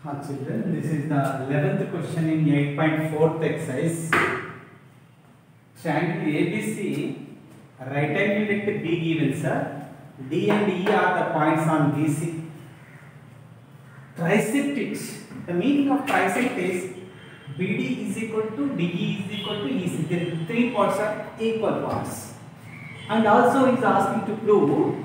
Children, this is the 11th question in 8.4th exercise. Triangle ABC, right angle at B given, sir. D and E are the points on BC. Trisect it. The meaning of trisect is BD is equal to DE is equal to EC. The three parts are equal parts. And also is asking to prove,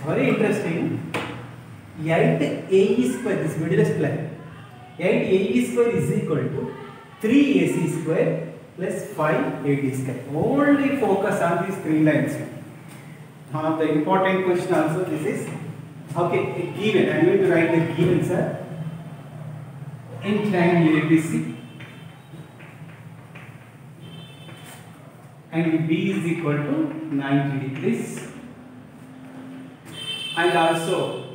very interesting, 8AE square, this middle square, 8AE square is equal to 3AC square plus 5AD square. Only focus on these three lines. One of the important question also this is, okay, given, I am going to write the given, sir, in triangle ABC, and B is equal to 90 degrees, and also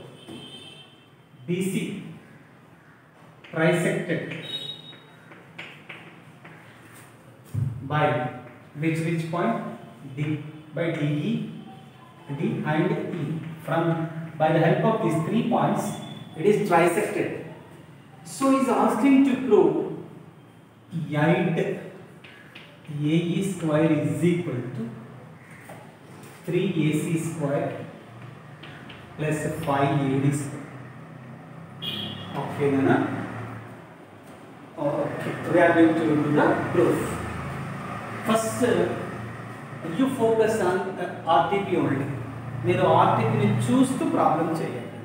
BC trisected by which point? D, by DE, D and E. From by the help of these 3 points, it is trisected. So he is asking to prove 8 AE square is equal to 3AC square plus 5AD square. Okay, Nana? Okay, we are going to do the proof. First, you focus on RTP only. మీరు RTPని చూస్తూ problem చేయండి.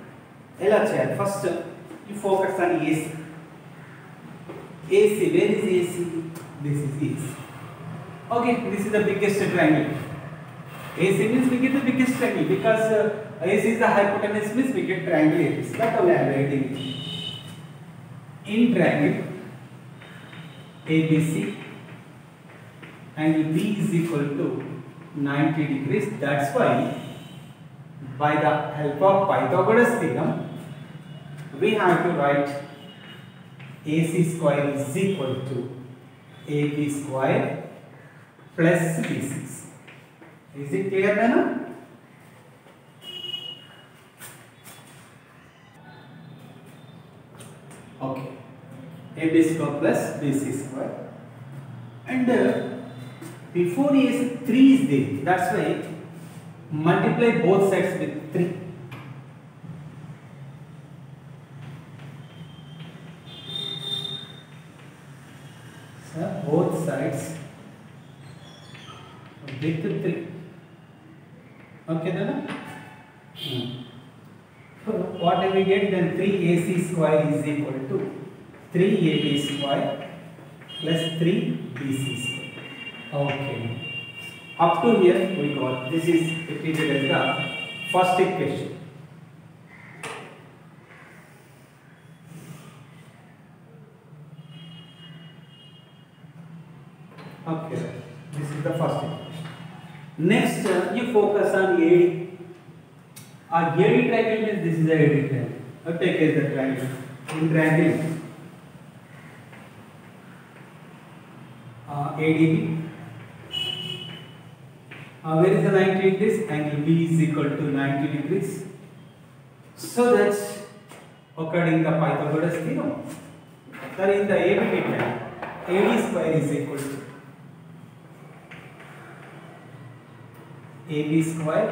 ఎలా చేయాలి? First, you focus on AC. AC, where is AC? This is AC. Okay, this is the biggest triangle. AC means we get the biggest triangle because AC is the hypotenuse, means we get triangle ABC. That's how I am writing it. In triangle ABC, angle B is equal to 90 degrees. That's why by the help of Pythagoras theorem, we have to write AC square is equal to AB square plus B6. Is it clear now? Okay. AB square plus BC square. And before AC 3 is there. That's why multiply both sides with 3. So both sides with 3. Okay, then? So what do we get? Then 3AC square is equal to 3AB square plus 3BC square. Okay. Up to here we got. This is repeated as the first equation. Okay. This is the first equation. Next, you focus on AD. AD triangle means this is the AD triangle. Now take as the triangle. In triangle ADB. Where is the 90 degrees? Angle B is equal to 90 degrees. So that's according to the Pythagoras theorem. That in the ABD triangle, AD square is equal to AB square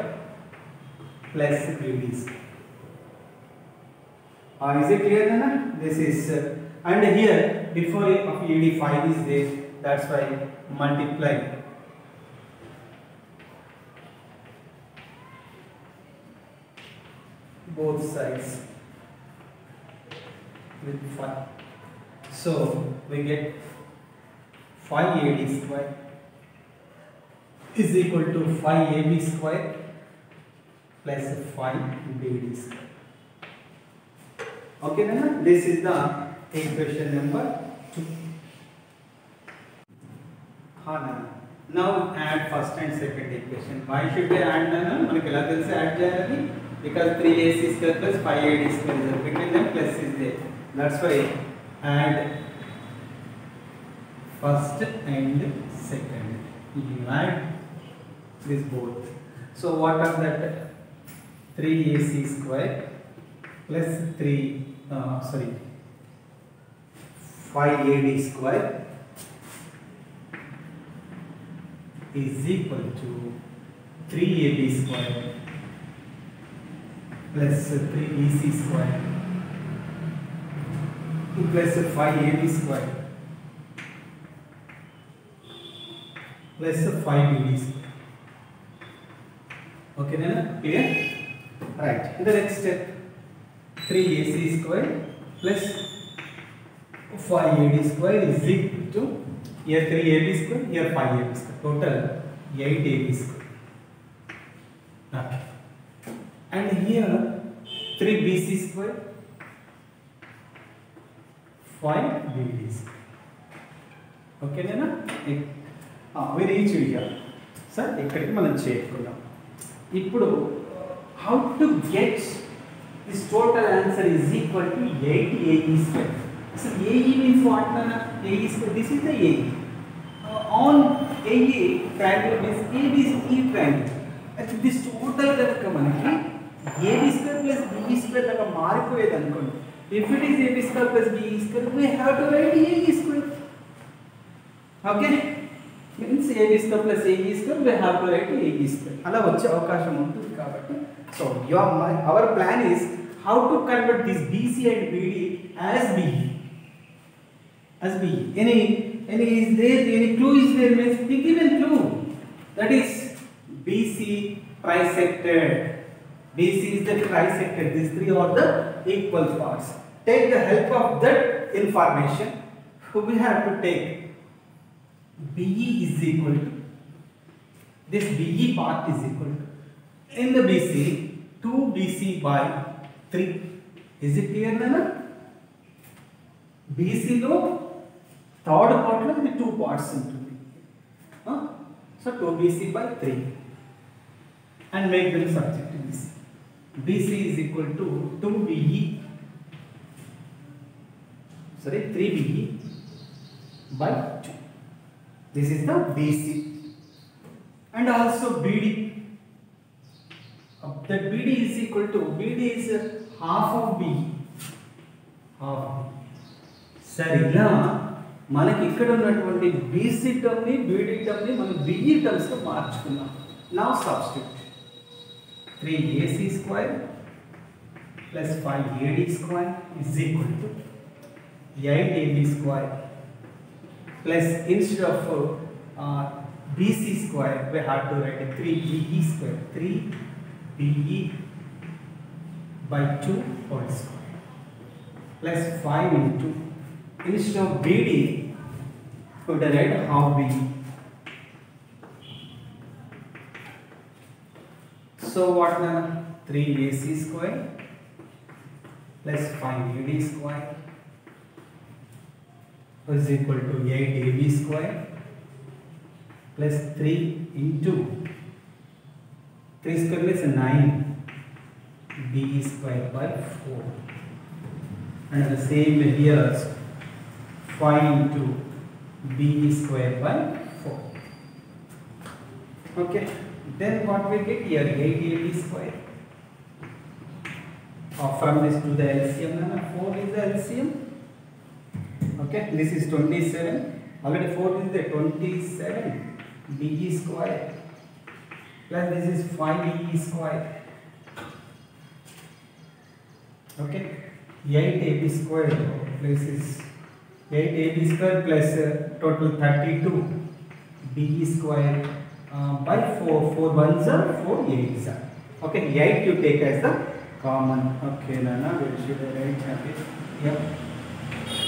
plus BD square. Is it clear now? This is and here before of AD 5 is there. That's why multiply both sides with 5. So we get 5AD square is equal to 5AB square plus 5BD square. Okay, then this is the equation number 2. Now add first and second equation. Why should we add them? Because 3AC square plus 5AD square is between them, plus is there. That's why add first and second. You add this both. So what are that? 3AC square plus 3 5AD square is equal to 3AB square plus 3BC square plus 5AB square plus 5BD square. Okay, Nana? Clear? Right. In the next step, 3AC square plus 5AD square is equal to here 3AB square, here 5AB square. Total 8AB square. Okay. And here 3BC square, 5BD square. Okay, Nana? We reach here. Sir, ikkadiki manam cheyakunnam. Ippudu how to get this total answer is equal to 8AE square. So AE means what, Nana? AE square. This is the AE. On AE triangle means AB is E triangle. Actually, this total ganaka manaki AB square plus BE square laga maripoyedi anukondi. If it is AB square plus BE square, we have to write AE square. Okay? Means AB square plus AE square, we have to write AE square. Ala vache avakasham untundi kabatti. So our plan is how to convert this BC and BD as BE. As BE. Any is there? Any clue is there? Means we give a clue. That is BC trisected. BC is the trisected. These three are the equal parts. Take the help of that information. We have to take BE is equal to this BE part is equal to in the BC 2BC by 3. Is it clear, Nana? BC lo third part lo the two parts ఉంటుంది. So 2BC by 3 and make them subject to this. BC is equal to 2BE, sorry 3BE by 2. This is the BC. And also BD. That BD is equal to, BD is half of BE. Half. Sir, ila మనకి ఇక్కడ ఉన్నటువంటి BC term ని BD term ని మనం BE terms గా మార్చుకున్నాం. Now substitute 3AC square plus 5AD square is equal to 8AB square plus instead of BC square we have to write 3BE square, 3BE by 2 whole square plus 5 into instead of BD we would write half BE. So what, 3AC square plus 5AD square is equal to 8AB square plus 3 into 3 square is 9BE square by 4. And the same here 5 into BE square by 4. Okay. Then what we get here 8AB square. From this to the LCM, 4 is the LCM. Okay, this is 27. Already 4 is the 27 BE square plus this is 5BE square. Okay, 8AB square. This is 8AB square plus total 32 BE square by 4. 4 ones are 4 8s are. Okay, 8 you take as the common. Okay, Nana, where should I write it? Yep.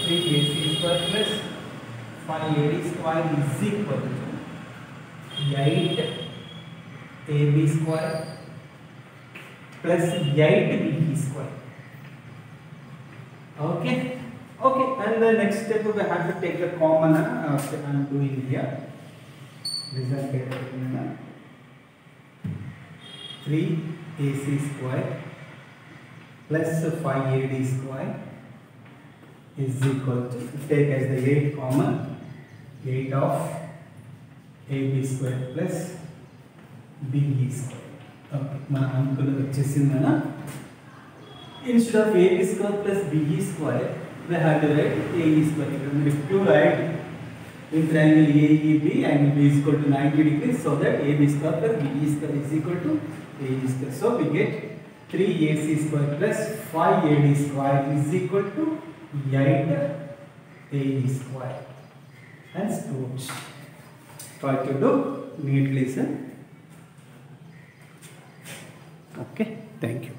3AC square plus 5AD square is equal to 8AB square plus 8BE square. Okay. Okay, and the next step we have to take the common. Okay, I am doing here. Result 3AC square plus 5AD square is equal to, take as the 8 common, 8 of AB square plus BE square. Okay, మన అనుకున్నది వచ్చేసిందనా. Instead of AB square plus BE square we have to write AE square. If you write in triangle AEB, angle B is equal to 90 degrees, so that AB square plus BE square is equal to AE square. So we get 3AC square plus 5AD square is equal to 8 AE square. Hence proves. Try to do neatly, sir. Okay, thank you.